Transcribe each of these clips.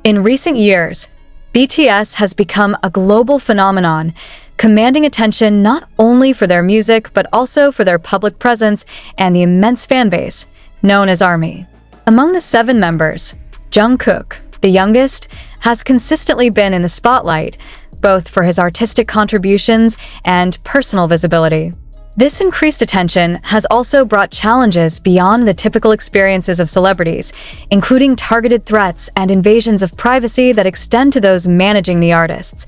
In recent years, BTS has become a global phenomenon, commanding attention not only for their music but also for their public presence and the immense fan base known as ARMY. Among the 7 members, Jungkook, the youngest, has consistently been in the spotlight, both for his artistic contributions and personal visibility. This increased attention has also brought challenges beyond the typical experiences of celebrities, including targeted threats and invasions of privacy that extend to those managing the artists.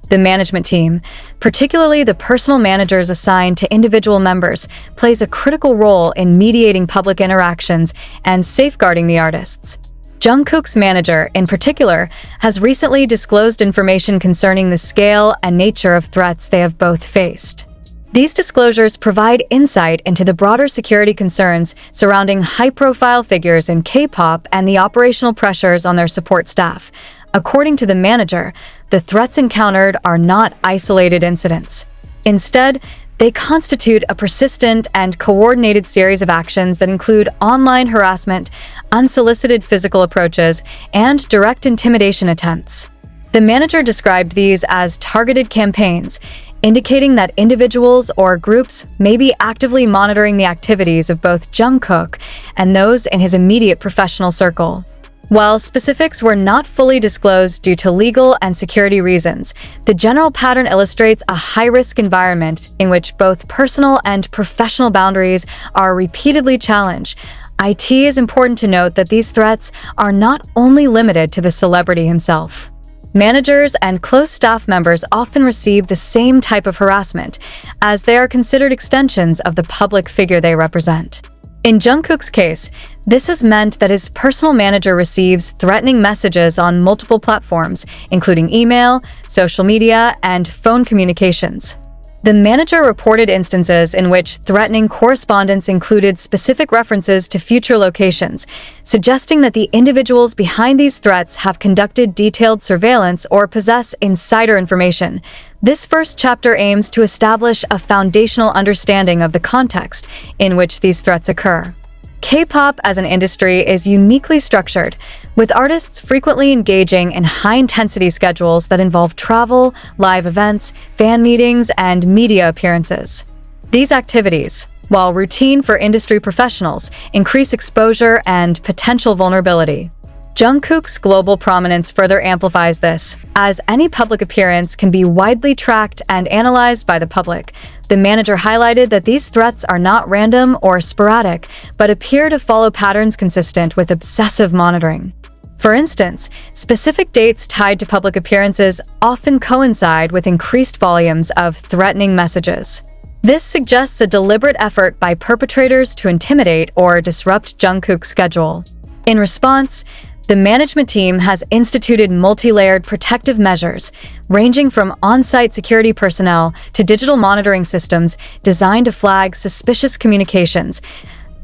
The management team, particularly the personal managers assigned to individual members, plays a critical role in mediating public interactions and safeguarding the artists. Jungkook's manager, in particular, has recently disclosed information concerning the scale and nature of threats they have both faced. These disclosures provide insight into the broader security concerns surrounding high-profile figures in K-pop and the operational pressures on their support staff. According to the manager, the threats encountered are not isolated incidents. Instead, they constitute a persistent and coordinated series of actions that include online harassment, unsolicited physical approaches, and direct intimidation attempts. The manager described these as targeted campaigns, indicating that individuals or groups may be actively monitoring the activities of both Jungkook and those in his immediate professional circle. While specifics were not fully disclosed due to legal and security reasons, the general pattern illustrates a high-risk environment in which both personal and professional boundaries are repeatedly challenged. It is important to note that these threats are not only limited to the celebrity himself. Managers and close staff members often receive the same type of harassment, as they are considered extensions of the public figure they represent. In Jungkook's case, this has meant that his personal manager receives threatening messages on multiple platforms, including email, social media, and phone communications. The manager reported instances in which threatening correspondence included specific references to future locations, suggesting that the individuals behind these threats have conducted detailed surveillance or possess insider information. This first chapter aims to establish a foundational understanding of the context in which these threats occur. K-pop as an industry is uniquely structured, with artists frequently engaging in high-intensity schedules that involve travel, live events, fan meetings, and media appearances. These activities, while routine for industry professionals, increase exposure and potential vulnerability. Jungkook's global prominence further amplifies this, as any public appearance can be widely tracked and analyzed by the public. The manager highlighted that these threats are not random or sporadic, but appear to follow patterns consistent with obsessive monitoring. For instance, specific dates tied to public appearances often coincide with increased volumes of threatening messages. This suggests a deliberate effort by perpetrators to intimidate or disrupt Jungkook's schedule. In response, the management team has instituted multi-layered protective measures, ranging from on-site security personnel to digital monitoring systems designed to flag suspicious communications.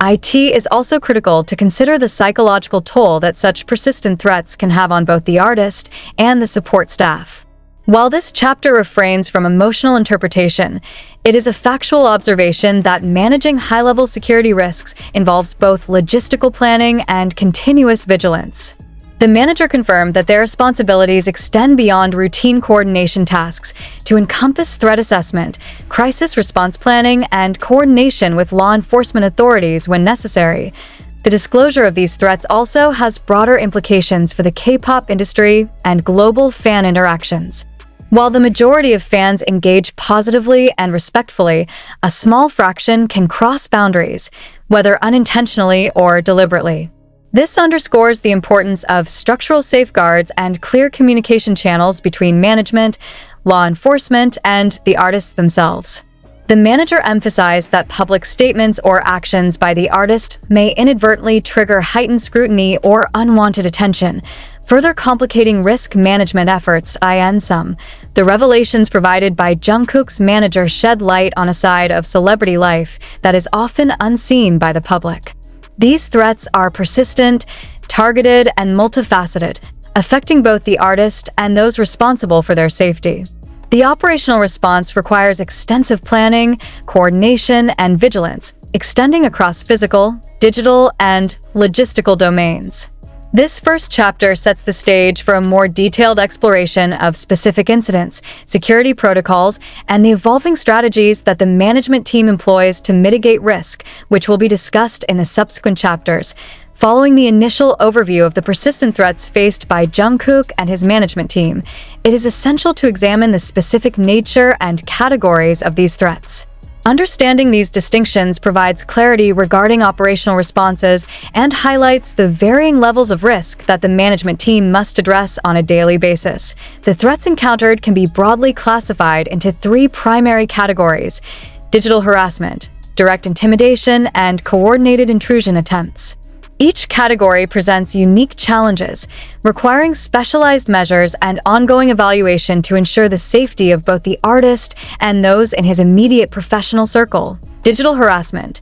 It is also critical to consider the psychological toll that such persistent threats can have on both the artist and the support staff. While this chapter refrains from emotional interpretation, it is a factual observation that managing high-level security risks involves both logistical planning and continuous vigilance. The manager confirmed that their responsibilities extend beyond routine coordination tasks to encompass threat assessment, crisis response planning, and coordination with law enforcement authorities when necessary. The disclosure of these threats also has broader implications for the K-pop industry and global fan interactions. While the majority of fans engage positively and respectfully, a small fraction can cross boundaries, whether unintentionally or deliberately. This underscores the importance of structural safeguards and clear communication channels between management, law enforcement, and the artists themselves. The manager emphasized that public statements or actions by the artist may inadvertently trigger heightened scrutiny or unwanted attention, further complicating risk management efforts. The revelations provided by Jungkook's manager shed light on a side of celebrity life that is often unseen by the public. These threats are persistent, targeted, and multifaceted, affecting both the artist and those responsible for their safety. The operational response requires extensive planning, coordination, and vigilance, extending across physical, digital, and logistical domains. This first chapter sets the stage for a more detailed exploration of specific incidents, security protocols, and the evolving strategies that the management team employs to mitigate risk, which will be discussed in the subsequent chapters. Following the initial overview of the persistent threats faced by Jungkook and his management team, it is essential to examine the specific nature and categories of these threats. Understanding these distinctions provides clarity regarding operational responses and highlights the varying levels of risk that the management team must address on a daily basis. The threats encountered can be broadly classified into three primary categories: digital harassment, direct intimidation, and coordinated intrusion attempts. Each category presents unique challenges, requiring specialized measures and ongoing evaluation to ensure the safety of both the artist and those in his immediate professional circle. Digital harassment.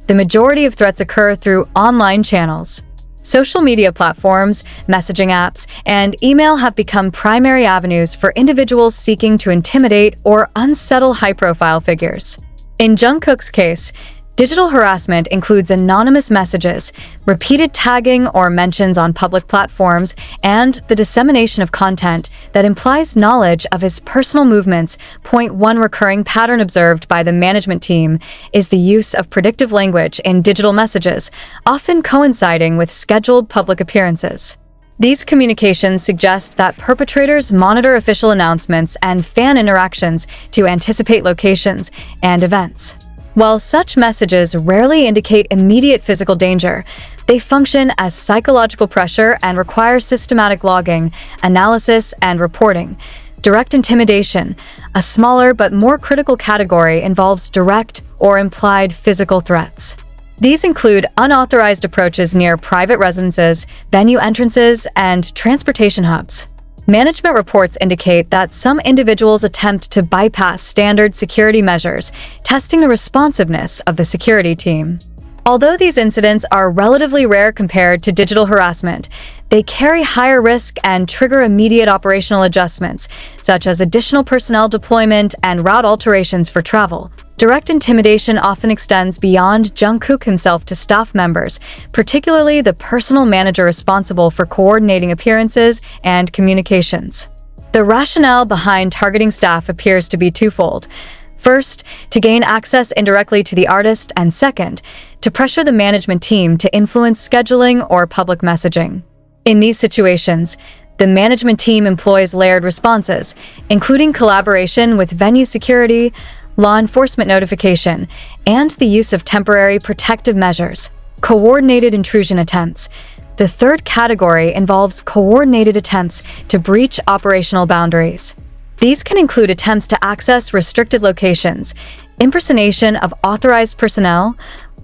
The majority of threats occur through online channels. Social media platforms, messaging apps, and email have become primary avenues for individuals seeking to intimidate or unsettle high-profile figures. In Jungkook's case, digital harassment includes anonymous messages, repeated tagging or mentions on public platforms, and the dissemination of content that implies knowledge of his personal movements. One recurring pattern observed by the management team is the use of predictive language in digital messages, often coinciding with scheduled public appearances. These communications suggest that perpetrators monitor official announcements and fan interactions to anticipate locations and events. While such messages rarely indicate immediate physical danger, they function as psychological pressure and require systematic logging, analysis, and reporting. Direct intimidation, a smaller but more critical category, involves direct or implied physical threats. These include unauthorized approaches near private residences, venue entrances, and transportation hubs. Management reports indicate that some individuals attempt to bypass standard security measures, testing the responsiveness of the security team. Although these incidents are relatively rare compared to digital harassment, they carry higher risk and trigger immediate operational adjustments, such as additional personnel deployment and route alterations for travel. Direct intimidation often extends beyond Jungkook himself to staff members, particularly the personal manager responsible for coordinating appearances and communications. The rationale behind targeting staff appears to be twofold. First, to gain access indirectly to the artist, and second, to pressure the management team to influence scheduling or public messaging. In these situations, the management team employs layered responses, including collaboration with venue security, law enforcement notification, and the use of temporary protective measures. Coordinated intrusion attempts. The third category involves coordinated attempts to breach operational boundaries. These can include attempts to access restricted locations, impersonation of authorized personnel,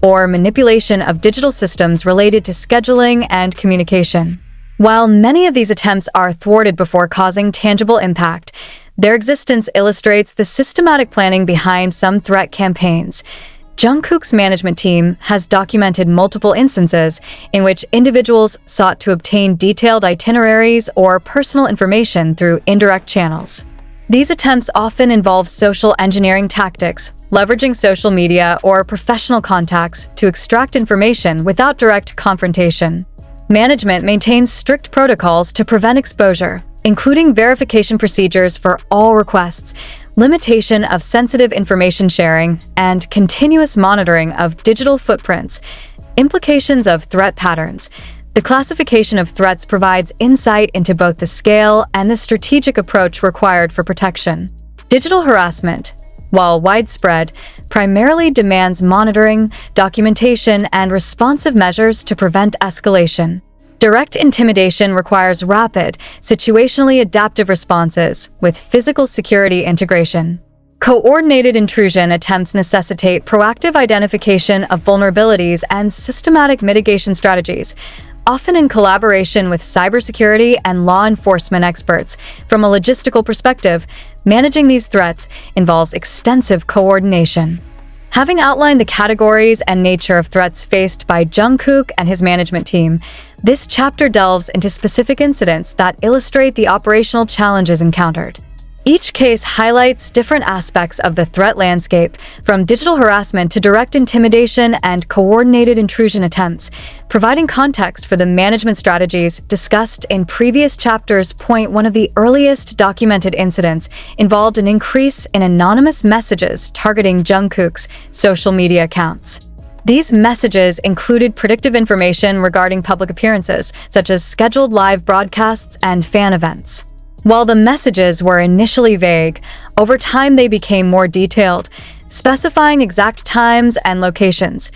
or manipulation of digital systems related to scheduling and communication. While many of these attempts are thwarted before causing tangible impact, their existence illustrates the systematic planning behind some threat campaigns. Jungkook's management team has documented multiple instances in which individuals sought to obtain detailed itineraries or personal information through indirect channels. These attempts often involve social engineering tactics, leveraging social media or professional contacts to extract information without direct confrontation. Management maintains strict protocols to prevent exposure, including verification procedures for all requests, limitation of sensitive information sharing, and continuous monitoring of digital footprints. Implications of threat patterns. The classification of threats provides insight into both the scale and the strategic approach required for protection. Digital harassment, while widespread, primarily demands monitoring, documentation, and responsive measures to prevent escalation. Direct intimidation requires rapid, situationally adaptive responses with physical security integration. Coordinated intrusion attempts necessitate proactive identification of vulnerabilities and systematic mitigation strategies, often in collaboration with cybersecurity and law enforcement experts. From a logistical perspective, managing these threats involves extensive coordination. Having outlined the categories and nature of threats faced by Jungkook and his management team, this chapter delves into specific incidents that illustrate the operational challenges encountered. Each case highlights different aspects of the threat landscape, from digital harassment to direct intimidation and coordinated intrusion attempts, providing context for the management strategies discussed in previous chapters. One of the earliest documented incidents involved an increase in anonymous messages targeting Jungkook's social media accounts. These messages included predictive information regarding public appearances, such as scheduled live broadcasts and fan events. While the messages were initially vague, over time they became more detailed, specifying exact times and locations.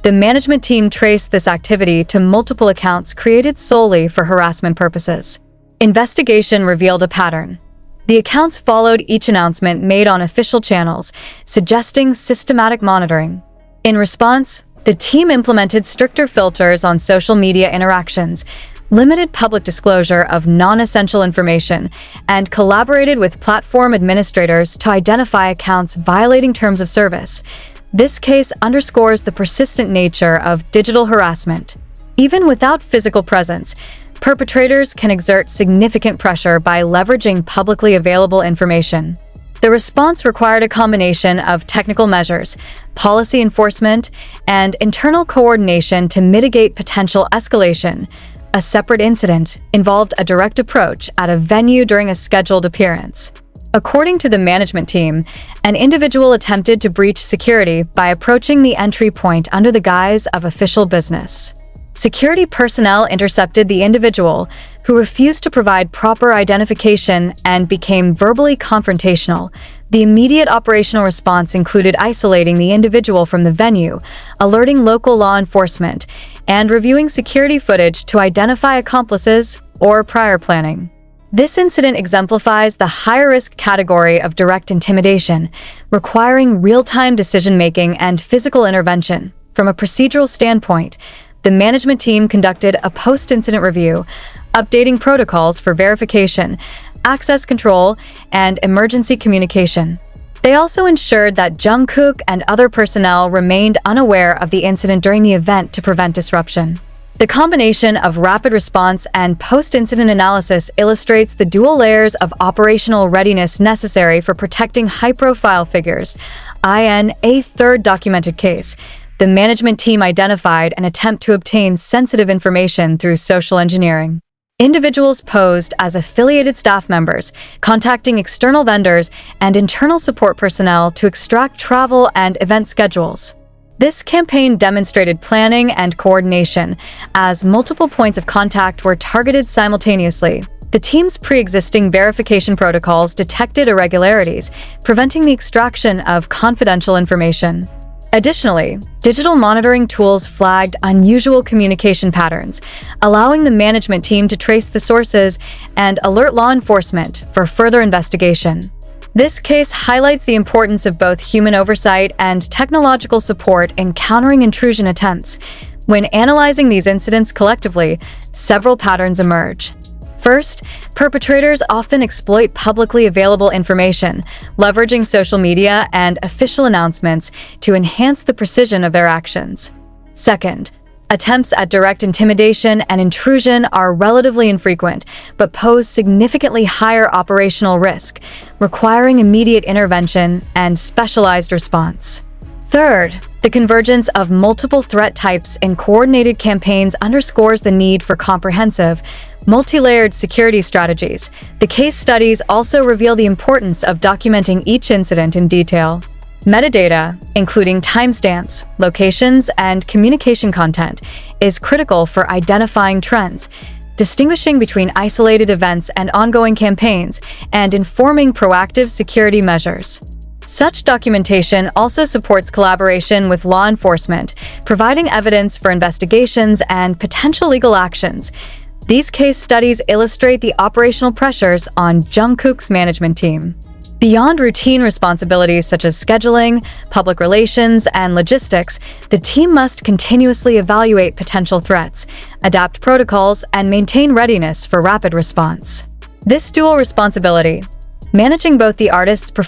The management team traced this activity to multiple accounts created solely for harassment purposes. Investigation revealed a pattern. The accounts followed each announcement made on official channels, suggesting systematic monitoring. In response, the team implemented stricter filters on social media interactions, limited public disclosure of non-essential information, and collaborated with platform administrators to identify accounts violating terms of service. This case underscores the persistent nature of digital harassment. Even without physical presence, perpetrators can exert significant pressure by leveraging publicly available information. The response required a combination of technical measures, policy enforcement, and internal coordination to mitigate potential escalation. A separate incident involved a direct approach at a venue during a scheduled appearance. According to the management team, an individual attempted to breach security by approaching the entry point under the guise of official business. Security personnel intercepted the individual, who refused to provide proper identification and became verbally confrontational. The immediate operational response included isolating the individual from the venue, alerting local law enforcement, and reviewing security footage to identify accomplices or prior planning. This incident exemplifies the higher-risk category of direct intimidation, requiring real-time decision-making and physical intervention. From a procedural standpoint, the management team conducted a post-incident review, updating protocols for verification, access control, and emergency communication. They also ensured that Jungkook and other personnel remained unaware of the incident during the event to prevent disruption. The combination of rapid response and post-incident analysis illustrates the dual layers of operational readiness necessary for protecting high-profile figures. In a third documented case, the management team identified an attempt to obtain sensitive information through social engineering. Individuals posed as affiliated staff members, contacting external vendors and internal support personnel to extract travel and event schedules. This campaign demonstrated planning and coordination, as multiple points of contact were targeted simultaneously. The team's pre-existing verification protocols detected irregularities, preventing the extraction of confidential information. Additionally, digital monitoring tools flagged unusual communication patterns, allowing the management team to trace the sources and alert law enforcement for further investigation. This case highlights the importance of both human oversight and technological support in countering intrusion attempts. When analyzing these incidents collectively, several patterns emerge. First, perpetrators often exploit publicly available information, leveraging social media and official announcements to enhance the precision of their actions. Second, attempts at direct intimidation and intrusion are relatively infrequent, but pose significantly higher operational risk, requiring immediate intervention and specialized response. Third, the convergence of multiple threat types in coordinated campaigns underscores the need for comprehensive, multi-layered security strategies. The case studies also reveal the importance of documenting each incident in detail. Metadata, including timestamps, locations, and communication content, is critical for identifying trends, distinguishing between isolated events and ongoing campaigns, and informing proactive security measures. Such documentation also supports collaboration with law enforcement, providing evidence for investigations and potential legal actions. These case studies illustrate the operational pressures on Jungkook's management team. Beyond routine responsibilities such as scheduling, public relations, and logistics, the team must continuously evaluate potential threats, adapt protocols, and maintain readiness for rapid response. This dual responsibility, managing both the artist's professional